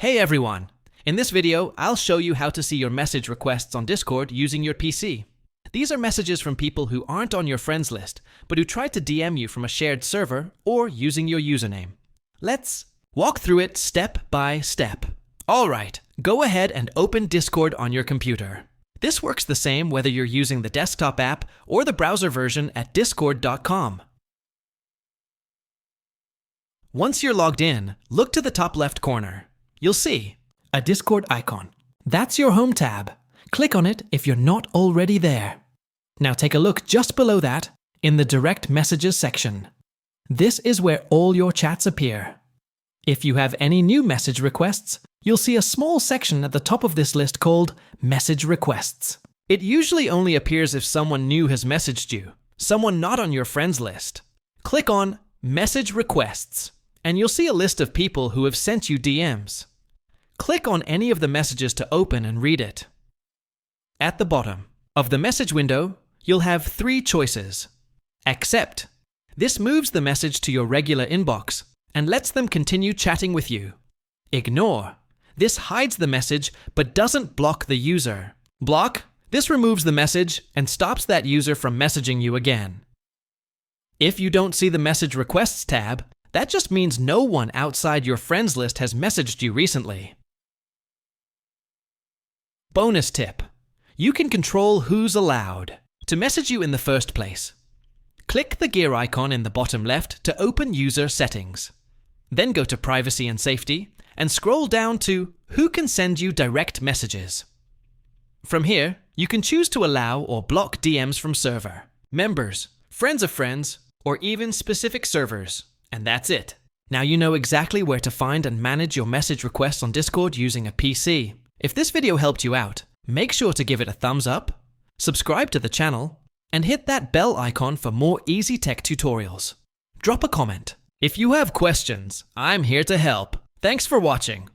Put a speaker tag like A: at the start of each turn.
A: Hey everyone! In this video, I'll show you how to see your message requests on Discord using your PC. These are messages from people who aren't on your friends list, but who tried to DM you from a shared server or using your username. Let's walk through it step by step. Alright, go ahead and open Discord on your computer. This works the same whether you're using the desktop app or the browser version at discord.com. Once you're logged in, look to the top left corner. You'll see a Discord icon. That's your home tab. Click on it if you're not already there. Now take a look just below that in the direct messages section. This is where all your chats appear. If you have any new message requests, you'll see a small section at the top of this list called Message Requests. It usually only appears if someone new has messaged you, someone not on your friends list. Click on Message Requests, and you'll see a list of people who have sent you DMs. Click on any of the messages to open and read it. At the bottom of the message window, you'll have three choices. Accept. This moves the message to your regular inbox and lets them continue chatting with you. Ignore. This hides the message but doesn't block the user. Block. This removes the message and stops that user from messaging you again. If you don't see the Message Requests tab, that just means no one outside your friends list has messaged you recently. Bonus tip. You can control who's allowed to message you in the first place. Click the gear icon in the bottom left to open user settings. Then go to Privacy and Safety and scroll down to Who can send you direct messages. From here, you can choose to allow or block DMs from server, members, friends of friends, or even specific servers. And that's it. Now you know exactly where to find and manage your message requests on Discord using a PC. If this video helped you out, make sure to give it a thumbs up, subscribe to the channel, and hit that bell icon for more easy tech tutorials. Drop a comment. If you have questions, I'm here to help. Thanks for watching.